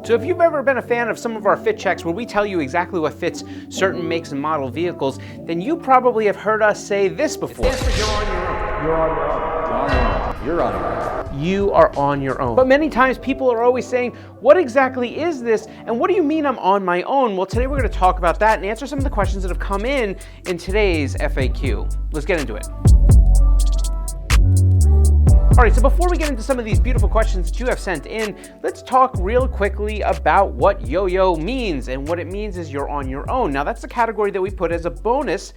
So if you've ever been a fan of some of our fit checks where we tell you exactly what fits certain makes and model vehicles, then you probably have heard us say this before. You're on your own. You're on your own. You're on your own. You are on your own. But many times people are always saying, what exactly is this? And what do you mean I'm on my own? Well, today we're going to talk about that and answer some of the questions that have come in today's FAQ. Let's get into it. All right, so before we get into some of these beautiful questions that you have sent in, let's talk real quickly about what yo-yo means. And what it means is you're on your own. Now, that's the category that we put as a bonus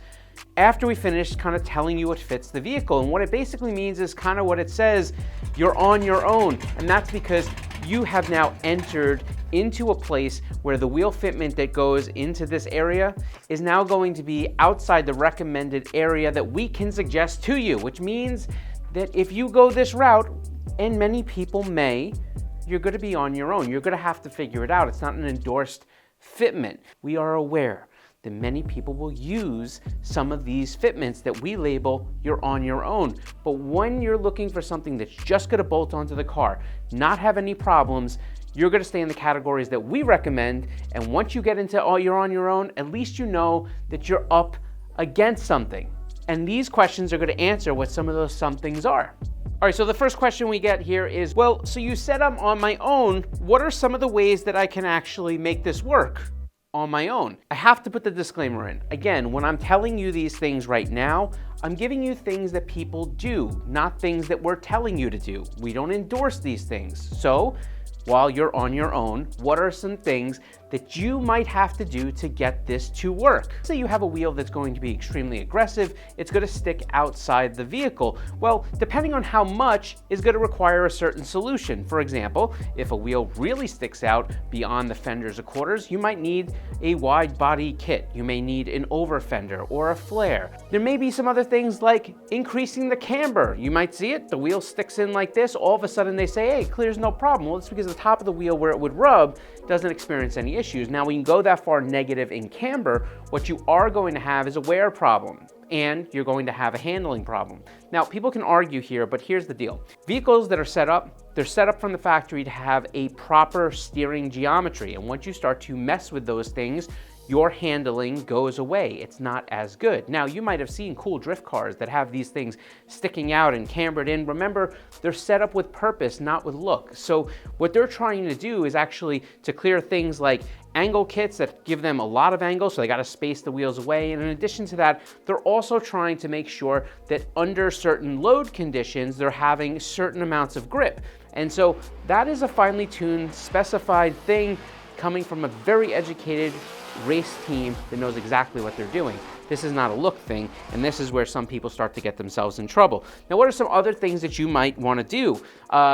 after we finish kind of telling you what fits the vehicle. And what it basically means is kind of what it says, you're on your own. And that's because you have now entered into a place where the wheel fitment that goes into this area is now going to be outside the recommended area that we can suggest to you, which means that if you go this route, and many people may, you're going to be on your own. You're going to have to figure it out. It's not an endorsed fitment. We are aware that many people will use some of these fitments that we label you're on your own. But when you're looking for something that's just going to bolt onto the car, not have any problems, you're going to stay in the categories that we recommend. And once you get into you're on your own, at least you know that you're up against something. And these questions are going to answer what some of those somethings are. All right, so the first question we get here is, well, so you said I'm on my own. What are some of the ways that I can actually make this work on my own? I have to put the disclaimer in. Again, when I'm telling you these things right now, I'm giving you things that people do, not things that we're telling you to do. We don't endorse these things. So while you're on your own, what are some things that you might have to do to get this to work? Say you have a wheel that's going to be extremely aggressive, it's going to stick outside the vehicle. Well, depending on how much is going to require a certain solution. For example, if a wheel really sticks out beyond the fenders or quarters, you might need a wide body kit. You may need an over fender or a flare. There may be some other things like increasing the camber. You might see it, the wheel sticks in like this, all of a sudden they say, hey, clears no problem. Well, it's because the top of the wheel where it would rub doesn't experience any issues. Now, when you go that far negative in camber, what you are going to have is a wear problem, and you're going to have a handling problem. Now, people can argue here, but here's the deal. Vehicles that are set up, they're set up from the factory to have a proper steering geometry, and once you start to mess with those things, your handling goes away. It's not as good. Now, you might have seen cool drift cars that have these things sticking out and cambered in. Remember, they're set up with purpose, not with look. So what they're trying to do is actually to clear things like angle kits that give them a lot of angle, so they gotta space the wheels away. And in addition to that, they're also trying to make sure that under certain load conditions, they're having certain amounts of grip. And so that is a finely tuned, specified thing coming from a very educated race team that knows exactly what they're doing. This is not a look thing, and this is where some people start to get themselves in trouble. Now, what are some other things that you might want to do?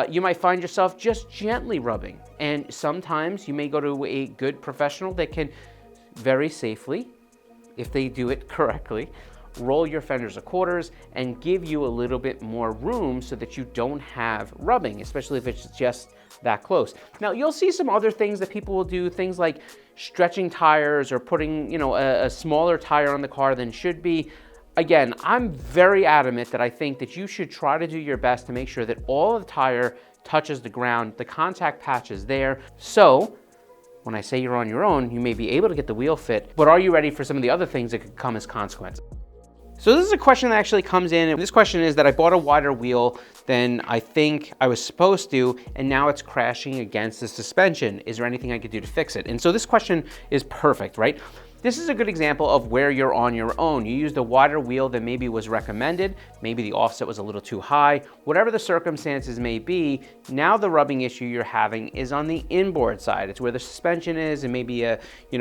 You might find yourself just gently rubbing, and sometimes you may go to a good professional that can very safely, if they do it correctly, roll your fenders or quarters and give you a little bit more room so that you don't have rubbing, especially if it's just that close. Now, you'll see some other things that people will do, things like stretching tires or putting, a smaller tire on the car than should be. Again, I'm very adamant that I think that you should try to do your best to make sure that all of the tire touches the ground, the contact patch is there. So when I say you're on your own, you may be able to get the wheel fit, but are you ready for some of the other things that could come as consequences? So this is a question that actually comes in, and this question is that I bought a wider wheel than I think I was supposed to, and now it's crashing against the suspension. Is there anything I could do to fix it? And so this question is perfect, right? This is a good example of where you're on your own. You used a wider wheel than maybe was recommended. Maybe the offset was a little too high. Whatever the circumstances may be, now the rubbing issue you're having is on the inboard side. It's where the suspension is, and maybe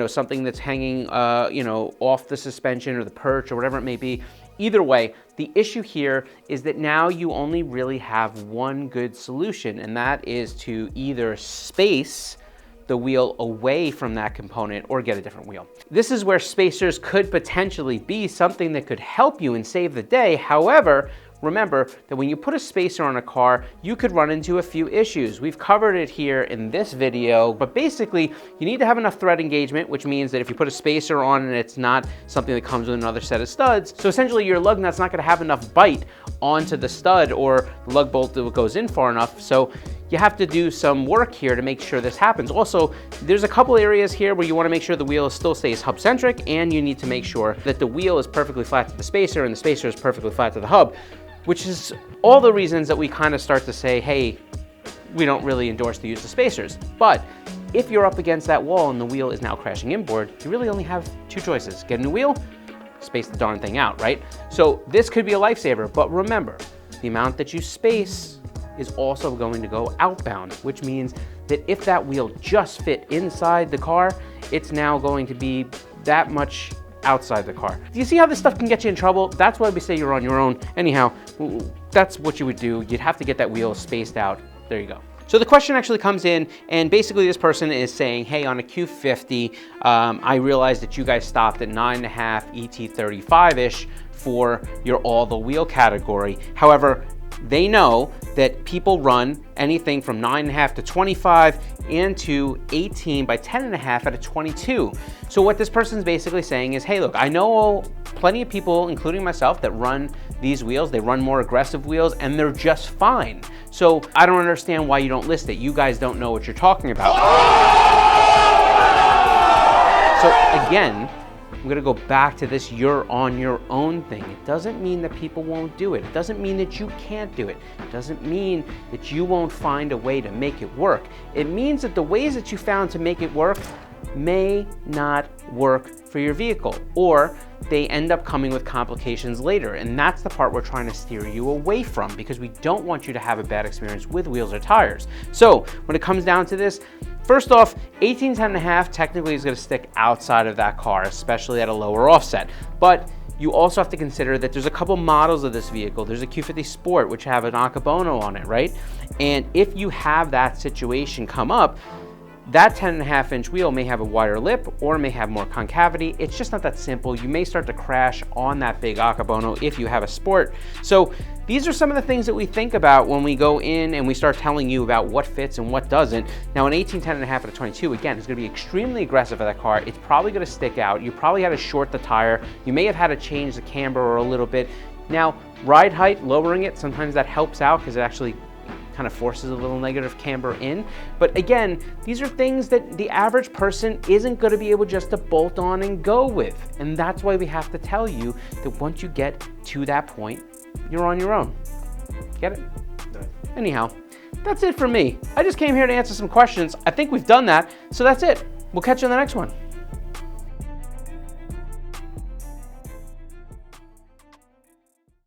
something that's hanging off the suspension or the perch or whatever it may be. Either way, the issue here is that now you only really have one good solution, and that is to either space the wheel away from that component or get a different wheel. This is where spacers could potentially be something that could help you and save the day. However, remember that when you put a spacer on a car, you could run into a few issues. We've covered it here in this video, but basically you need to have enough thread engagement, which means that if you put a spacer on and it's not something that comes with another set of studs, so essentially your lug nut's not gonna have enough bite onto the stud or the lug bolt that goes in far enough. So you have to do some work here to make sure this happens. Also, there's a couple areas here where you want to make sure the wheel still stays hub centric, and you need to make sure that the wheel is perfectly flat to the spacer and the spacer is perfectly flat to the hub, which is all the reasons that we kind of start to say, hey, we don't really endorse the use of spacers. But if you're up against that wall and the wheel is now crashing inboard, you really only have two choices. Get a new wheel, space the darn thing out, right? So this could be a lifesaver, but remember, the amount that you space is also going to go outbound, which means that if that wheel just fit inside the car, it's now going to be that much outside the car. Do you see how this stuff can get you in trouble? That's why we say you're on your own. Anyhow, that's what you would do. You'd have to get that wheel spaced out. There you go. So the question actually comes in, and basically this person is saying, hey, on a Q50, I realized that you guys stopped at 9.5 ET35-ish for your all the wheel category. However, they know that people run anything from 9.5 to 25 and to 18 by 10.5 at a 22. So what this person's basically saying is, hey, look, I know plenty of people, including myself, that run these wheels. They run more aggressive wheels and they're just fine. So I don't understand why you don't list it. You guys don't know what you're talking about. So again, I'm gonna go back to this you're on your own thing. It doesn't mean that people won't do it. It doesn't mean that you can't do it. It doesn't mean that you won't find a way to make it work. It means that the ways that you found to make it work may not work for your vehicle, or they end up coming with complications later. And that's the part we're trying to steer you away from, because we don't want you to have a bad experience with wheels or tires. So when it comes down to this, first off, 18 10.5 technically is going to stick outside of that car, especially at a lower offset. But you also have to consider that there's a couple models of this vehicle. There's a Q50 Sport, which have an Akabono on it, right? And if you have that situation come up, that 10.5-inch wheel may have a wider lip or may have more concavity. It's just not that simple. You may start to crash on that big Akabono if you have a Sport. So these are some of the things that we think about when we go in and we start telling you about what fits and what doesn't. Now an 18 10.5 at a 22, again, is going to be extremely aggressive for that car. It's probably going to stick out. You probably had to short the tire. You may have had to change the camber a little bit. Now ride height, lowering it, sometimes that helps out because it actually kind of forces a little negative camber in. But again, these are things that the average person isn't going to be able just to bolt on and go with. And that's why we have to tell you that once you get to that point, you're on your own. Get it? Nice. Anyhow, that's it for me. I just came here to answer some questions. I think we've done that, so that's it. We'll catch you on the next one.